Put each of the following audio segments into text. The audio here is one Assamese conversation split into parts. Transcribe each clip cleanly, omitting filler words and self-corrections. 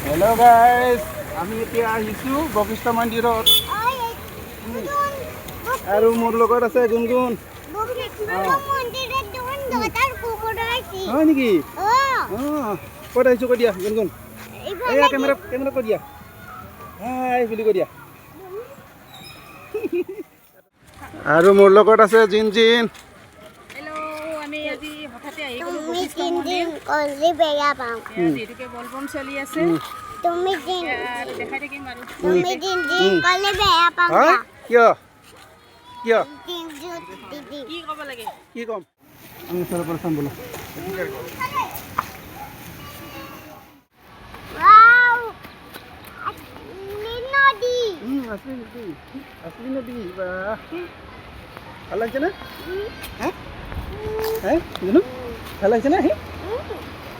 Hello guys, আমি এতিয়া আহিছো বশিষ্ঠ মন্দিৰত আৰু মোৰ লগত আছে গুনগুন। হয় নেকি? ক'ত আহিছো কৈ দিয়া গুনগুন। এয়া কেমেৰা কৈ দিয়া। হাই বুলি কৈ দিয়া। আৰু মোৰ লগত আছে জিন জিন। হেল্ল' আমি আজি হঠাতে আহি গ'লো বশিষ্ঠ মন্দিৰ। যিহেতুকে বলবম চলি আছে তুমি দিন দেখাই থাকিম আৰু তুমি দিন কলে বেয়া পাম হা কিয় কিয় কি ক'ব লাগে কি কম আমি ওচৰৰ পৰা চাম বোলো। ওয়াও নদী असली नदी वाह ভাল লাগিছে না হ্যাঁ হ্যাঁ জানো ভাল লাগিছে না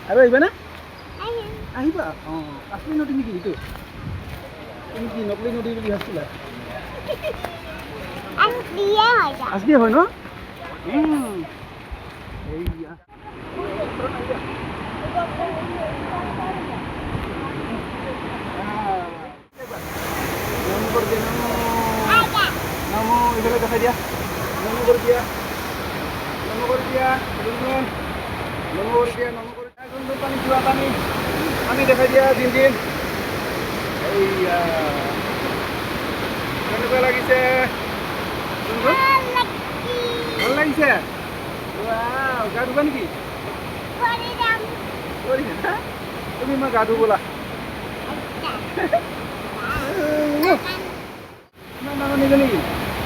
আৰু আহিবা না আহিবা असली नदी নেকি এইটো তুমি কি নকলি নদী বুলি ভাবিছিলা असली হয় ন এইয়া Namo, ibadah dekat dia. Namo berdia. Gunung. Namo berdia. Gunung pani jua kami. Kami dekat dia Jin. Iya. Kenapa lagi se? Gunung? Lagi se. Wow, gaduh kan ki? Koridam. Tumi mah gaduh bola. Namo ni gani.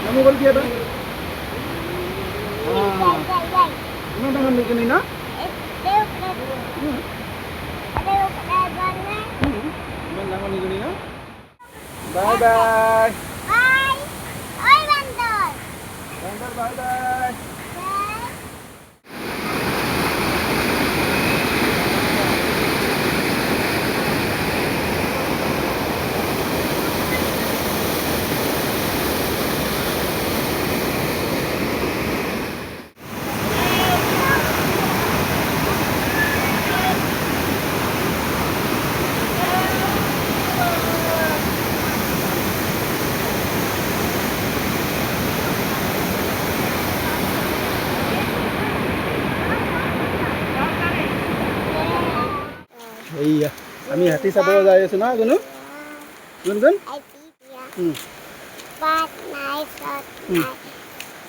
Namo berdia dong. Ini tangan ni gani na? Namo ni gani na? Bye bye. Bye. Oi bandar. Bandar bye bye. Iya, kami hati sabar jaya sana gunu, gun. But nice shot.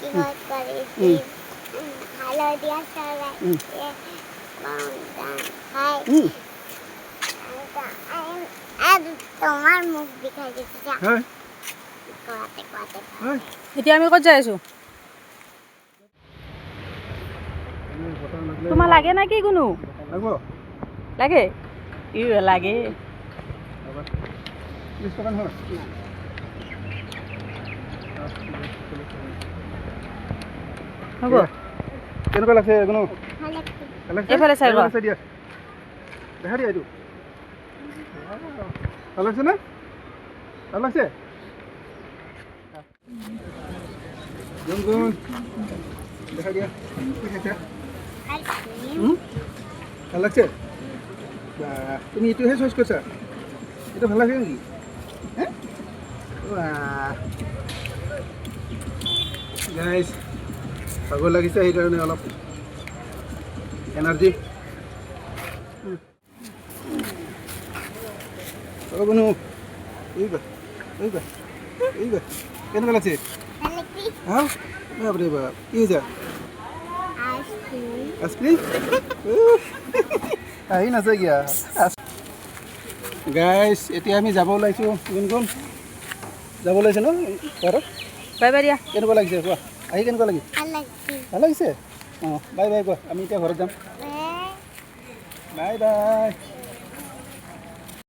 Tinggal kali. Halo dia salah. Hai. তোমার মুখ দেখাই দিতে যা। হ্যাঁ। কোয়াতে। এতিয়া আমি ক'ত যাই আছো তোমাৰ লাগে না কি কোনো লাগবো। লাগে লাগে হ'ব কেনেকুৱা লাগছে কোনো এইফালে চাই লোৱা দিয়া দেখা দিয়া এইটো ভাল লাগছে না ভাল লাগছে গুনগুন দেখা দিয়া ভাল লাগছে তুমি এইটোহে চইচ কৰিছা এইটো ভাল লাগে নেকি গাইজ ভাগৰ লাগিছে সেইকাৰণে অলপ এনাৰ্জি কোনো কেনেকুৱা লাগছে হা বাপৰে বাপ কি হৈছে আইচক্ৰীম আহি নাছে কিয়া গাইজ এতিয়া আমি যাব ওলাইছোঁ কোন যাব ওলাইছে ন ঘৰত বাই বাই দিয়া কেনেকুৱা লাগিছে কোৱা আহি কেনেকুৱা লাগিল ভাল লাগিছে অঁ বাই বাই কোৱা আমি এতিয়া ঘৰত যাম বাই বাই